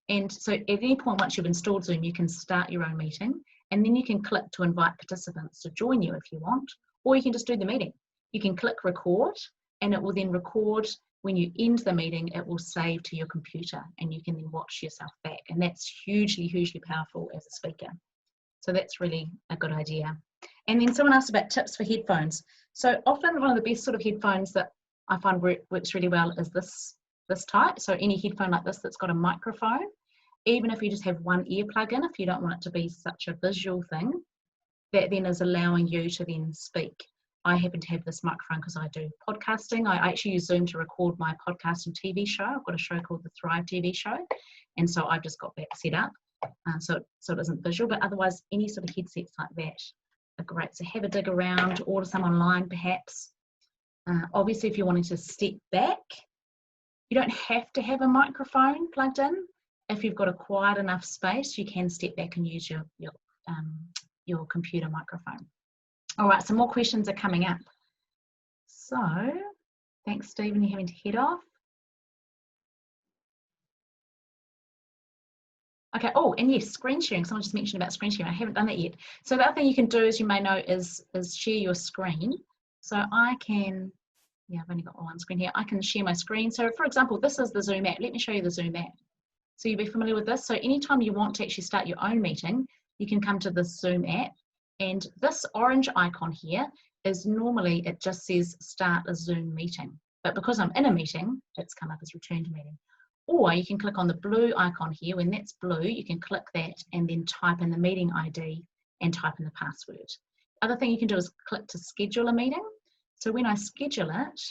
And so at any point once you've installed Zoom, you can start your own meeting, and then you can click to invite participants to join you if you want, or you can just do the meeting. You can click record, and it will then record. When you end the meeting, it will save to your computer, and you can then watch yourself back. And that's hugely, hugely powerful as a speaker. So that's really a good idea. And then someone asked about tips for headphones. So often one of the best sort of headphones that I find works really well is this type. So any headphone like this that's got a microphone, even if you just have one ear plug in, if you don't want it to be such a visual thing, that then is allowing you to then speak. I happen to have this microphone because I do podcasting. I actually use Zoom to record my podcast and TV show. I've got a show called The Thrive TV Show. And so I've just got that set up so it isn't visual, but otherwise any sort of headsets like that are great. So have a dig around, order some online perhaps. Obviously, if you're wanting to step back, you don't have to have a microphone plugged in. If you've got a quiet enough space, you can step back and use your computer microphone. All right, some more questions are coming up. So, thanks, Stephen, you're having to head off. Okay, oh, and yes, screen sharing. Someone just mentioned about screen sharing. I haven't done that yet. So the other thing you can do, as you may know, is share your screen. So I can, yeah, I've only got one screen here. I can share my screen. So for example, this is the Zoom app. Let me show you the Zoom app. So you'll be familiar with this. So anytime you want to actually start your own meeting, you can come to the Zoom app. And this orange icon here is normally, it just says start a Zoom meeting. But because I'm in a meeting, it's come up as return to meeting. Or you can click on the blue icon here. When that's blue, you can click that and then type in the meeting ID and type in the password. Other thing you can do is click to schedule a meeting. So when I schedule it,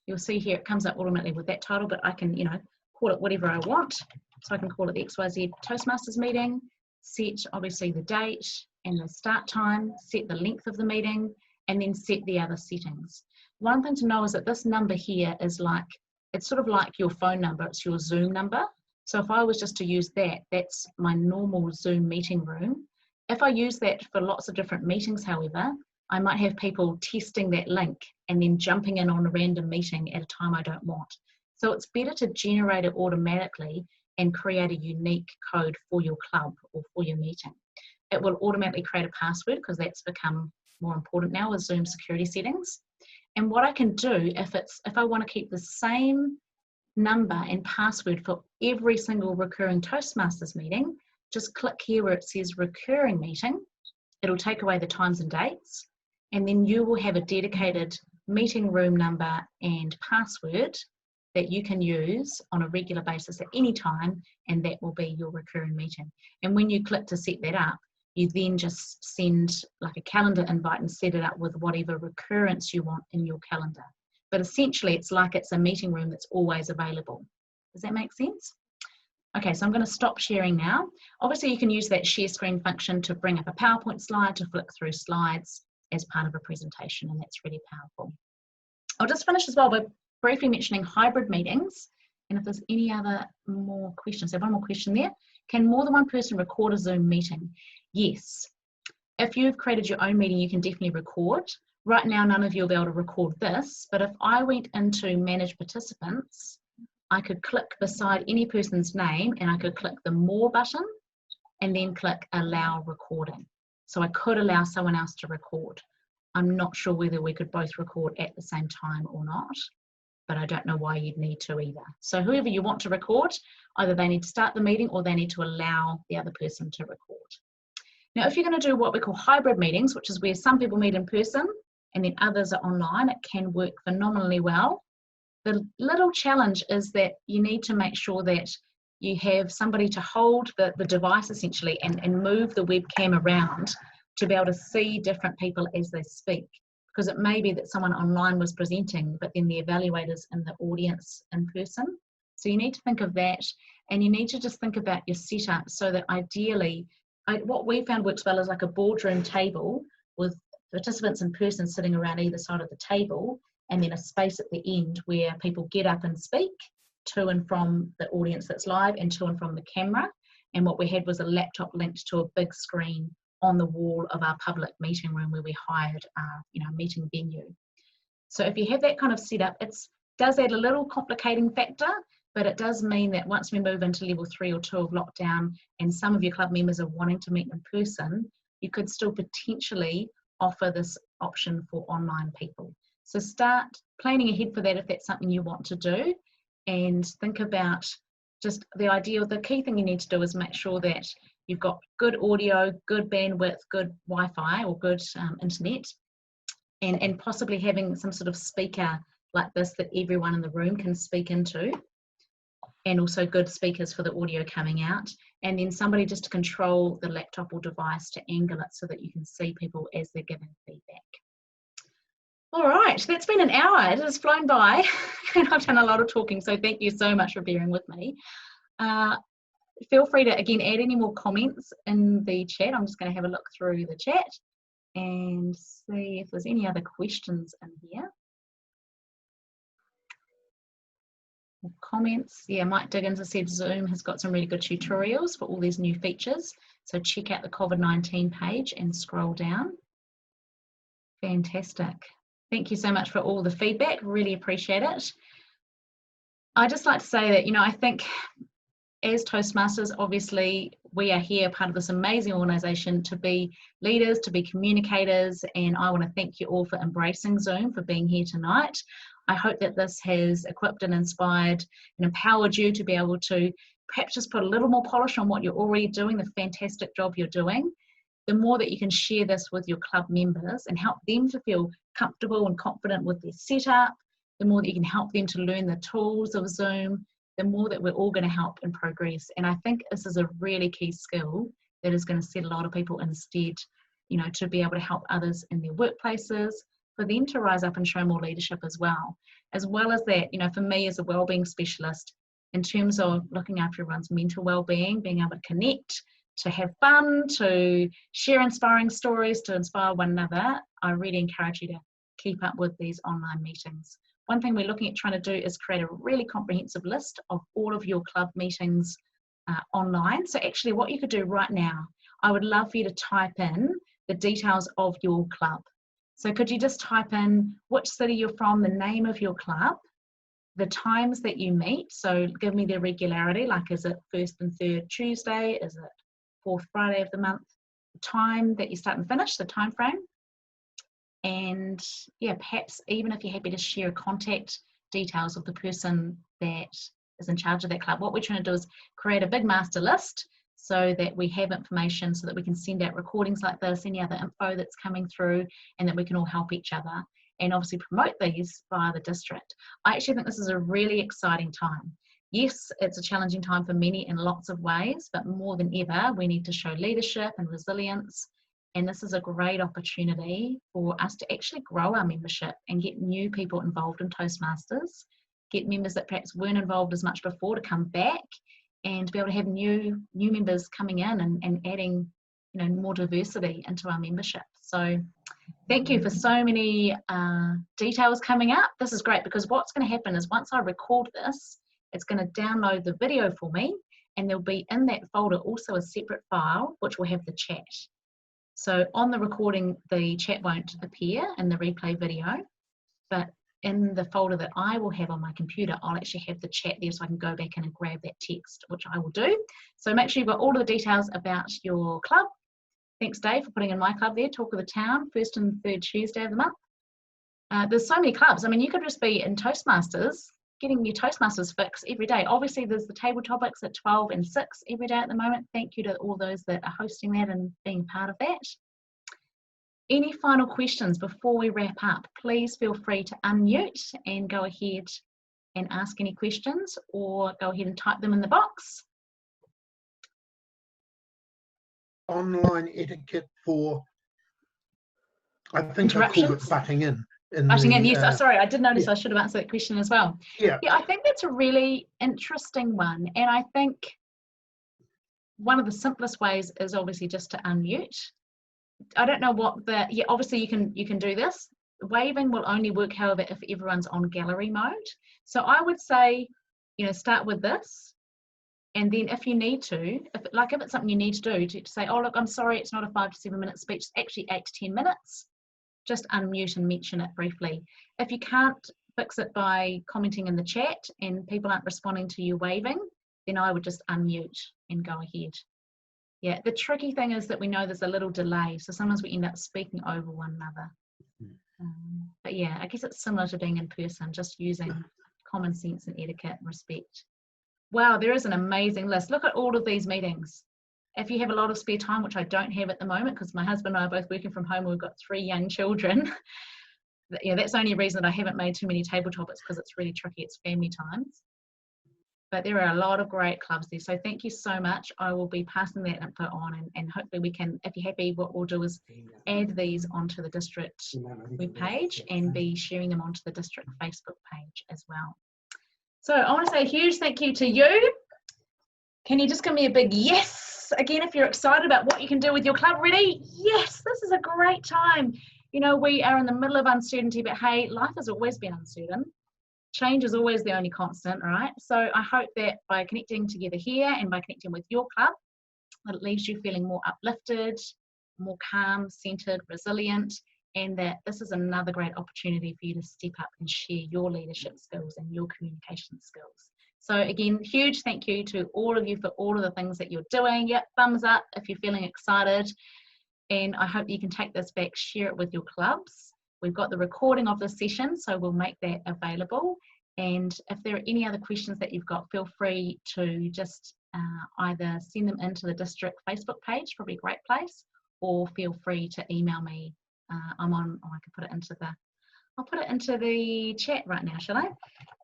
you'll see here it comes up automatically with that title, but I can, you know, call it whatever I want. So I can call it the XYZ Toastmasters meeting, set obviously the date and the start time, set the length of the meeting, and then set the other settings. One thing to know is that this number here is like, it's sort of like your phone number, it's your Zoom number. So if I was just to use that, that's my normal Zoom meeting room. If I use that for lots of different meetings, however, I might have people testing that link and then jumping in on a random meeting at a time I don't want. So it's better to generate it automatically and create a unique code for your club or for your meeting. It will automatically create a password because that's become more important now with Zoom security settings. And what I can do, if I want to keep the same number and password for every single recurring Toastmasters meeting, just click here where it says recurring meeting. It'll take away the times and dates, and then you will have a dedicated meeting room number and password that you can use on a regular basis at any time, and that will be your recurring meeting. And when you click to set that up, you then just send like a calendar invite and set it up with whatever recurrence you want in your calendar. But essentially, it's like it's a meeting room that's always available. Does that make sense? Okay, so I'm going to stop sharing now. Obviously, you can use that share screen function to bring up a PowerPoint slide, to flick through slides as part of a presentation, and that's really powerful. I'll just finish as well by briefly mentioning hybrid meetings. And if there's any other more questions, so one more question there. Can more than one person record a Zoom meeting? Yes. If you've created your own meeting, you can definitely record. Right now, none of you will be able to record this, but if I went into manage participants, I could click beside any person's name and I could click the more button and then click allow recording. So I could allow someone else to record. I'm not sure whether we could both record at the same time or not, but I don't know why you'd need to either. So whoever you want to record, either they need to start the meeting or they need to allow the other person to record. Now, if you're going to do what we call hybrid meetings, which is where some people meet in person and then others are online, it can work phenomenally well. The little challenge is that you need to make sure that you have somebody to hold the device essentially and move the webcam around to be able to see different people as they speak. Because it may be that someone online was presenting, but then the evaluators in the audience in person. So you need to think of that, and you need to just think about your setup so that ideally, what we found works well is like a boardroom table with participants in person sitting around either side of the table, and then a space at the end where people get up and speak to and from the audience that's live and to and from the camera. And what we had was a laptop linked to a big screen on the wall of our public meeting room where we hired our meeting venue. So if you have that kind of setup, it does add a little complicating factor, but it does mean that once we move into level 3 or 2 of lockdown and some of your club members are wanting to meet in person, you could still potentially offer this option for online people. So start planning ahead for that if that's something you want to do, and think about just the idea. The key thing you need to do is make sure that you've got good audio, good bandwidth, good Wi-Fi or good internet, and possibly having some sort of speaker like this that everyone in the room can speak into, and also good speakers for the audio coming out, and then somebody just to control the laptop or device to angle it so that you can see people as they're giving feedback. All right, that's been an hour. It has flown by and I've done a lot of talking, so thank you so much for bearing with me. Feel free to, again, add any more comments in the chat. I'm just going to have a look through the chat and see if there's any other questions in here. Comments. Yeah, Mike Diggins has said Zoom has got some really good tutorials for all these new features. So check out the COVID-19 page and scroll down. Fantastic. Thank you so much for all the feedback. Really appreciate it. I'd just like to say that, I think as Toastmasters, obviously, we are here part of this amazing organisation to be leaders, to be communicators, and I want to thank you all for embracing Zoom, for being here tonight. I hope that this has equipped and inspired and empowered you to be able to perhaps just put a little more polish on what you're already doing, the fantastic job you're doing. The more that you can share this with your club members and help them to feel comfortable and confident with their setup, the more that you can help them to learn the tools of Zoom, the more that we're all going to help and progress. And I think this is a really key skill that is going to set a lot of people instead, to be able to help others in their workplaces, for them to rise up and show more leadership as well. As well as that, for me as a wellbeing specialist, in terms of looking after everyone's mental wellbeing, being able to connect, to have fun, to share inspiring stories, to inspire one another, I really encourage you to keep up with these online meetings. One thing we're looking at trying to do is create a really comprehensive list of all of your club meetings online. So actually what you could do right now, I would love for you to type in the details of your club. So could you just type in which city you're from, the name of your club, the times that you meet, so give me the regularity, like is it first and third Tuesday, is it fourth Friday of the month, the time that you start and finish, the time frame, and yeah, perhaps even if you're happy to share contact details of the person that is in charge of that club. What we're trying to do is create a big master list so that we have information so that we can send out recordings like this, any other info that's coming through, and that we can all help each other and obviously promote these via the district. I actually think this is a really exciting time. Yes, it's a challenging time for many in lots of ways, but more than ever, we need to show leadership and resilience. And this is a great opportunity for us to actually grow our membership and get new people involved in Toastmasters, get members that perhaps weren't involved as much before to come back, and to be able to have new members coming in and adding more diversity into our membership. So thank you for so many details coming up. This is great because what's going to happen is once I record this, it's going to download the video for me, and there'll be in that folder also a separate file which will have the chat. So on the recording, the chat won't appear in the replay video, but in the folder that I will have on my computer, I'll actually have the chat there, so I can go back in and grab that text, which I will do. So make sure you've got all of the details about your club. Thanks, Dave, for putting in my club there, Talk of the Town, first and third Tuesday of the month. There's so many clubs. I mean, you could just be in Toastmasters, getting your Toastmasters fix every day. Obviously, there's the table topics at 12 and 6 every day at the moment. Thank you to all those that are hosting that and being part of that. Any final questions before we wrap up? Please feel free to unmute and go ahead and ask any questions, or go ahead and type them in the box. Online etiquette for, I think I called it butting in. Butting in, yes. Sorry, I did notice. Yeah. I should have answered that question as well. Yeah, I think that's a really interesting one, and I think one of the simplest ways is obviously just to unmute. I don't know what the, obviously you can do this. Waving will only work, however, if everyone's on gallery mode. So I would say, start with this, and then if you need to, if it's something you need to do, to say, oh look, I'm sorry, it's not a 5 to 7 minute speech, it's actually 8 to 10 minutes. Just unmute and mention it briefly. If you can't fix it by commenting in the chat and people aren't responding to you waving, then I would just unmute and go ahead. Yeah, the tricky thing is that we know there's a little delay, so sometimes we end up speaking over one another. But yeah, I guess it's similar to being in person, just using common sense and etiquette and respect. Wow, there is an amazing list. Look at all of these meetings. If you have a lot of spare time, which I don't have at the moment because my husband and I are both working from home, we've got 3 young children. That's the only reason that I haven't made too many table topics, because it's really tricky. It's family times. But there are a lot of great clubs there. So thank you so much. I will be passing that info on, and hopefully we can, if you're happy, what we'll do is add these onto the district webpage and be sharing them onto the district Facebook page as well. So I want to say a huge thank you to you. Can you just give me a big yes again if you're excited about what you can do with your club? Ready? Yes, this is a great time. We are in the middle of uncertainty, but hey, life has always been uncertain. Change is always the only constant, right? So I hope that by connecting together here and by connecting with your club, that it leaves you feeling more uplifted, more calm, centered, resilient, and that this is another great opportunity for you to step up and share your leadership skills and your communication skills. So again, huge thank you to all of you for all of the things that you're doing. Yep, thumbs up if you're feeling excited. And I hope you can take this back, share it with your clubs. We've got the recording of the session, so we'll make that available. And if there are any other questions that you've got, feel free to just either send them into the district Facebook page, probably a great place, or feel free to email me. I can put it into I'll put it into the chat right now, shall I?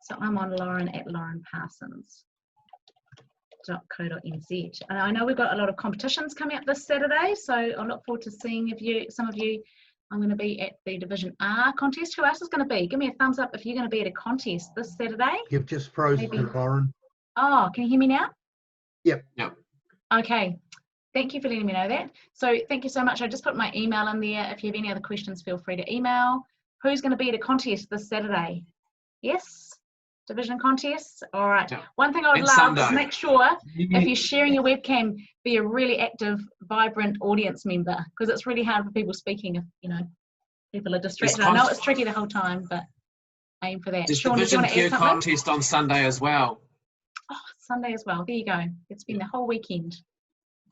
So I'm on lauren@laurenparsons.co.nz. And I know we've got a lot of competitions coming up this Saturday, so I look forward to seeing some of you. I'm going to be at the Division R contest. Who else is going to be? Give me a thumbs up if you're going to be at a contest this Saturday. You've just frozen it, Lauren. Oh, can you hear me now? Yep. Okay. Thank you for letting me know that. So thank you so much. I just put my email in there. If you have any other questions, feel free to email. Who's going to be at a contest this Saturday? Yes? Division contests? All right. Yeah. One thing I would love is make sure if you're sharing your webcam, be a really active, vibrant audience member, because it's really hard for people speaking if, people are distracted. I know it's tricky the whole time, but aim for that. There's Division Q contest on Sunday as well. Oh, Sunday as well. There you go. It's been the whole weekend.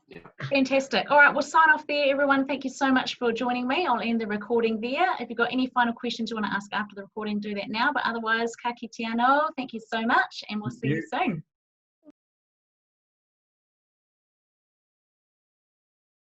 Yeah. Fantastic. All right, we'll sign off there, everyone. Thank you so much for joining me. I'll end the recording there. If you've got any final questions you want to ask after the recording, do that now. But otherwise, ka kite anō. Thank you so much, and we'll see you soon.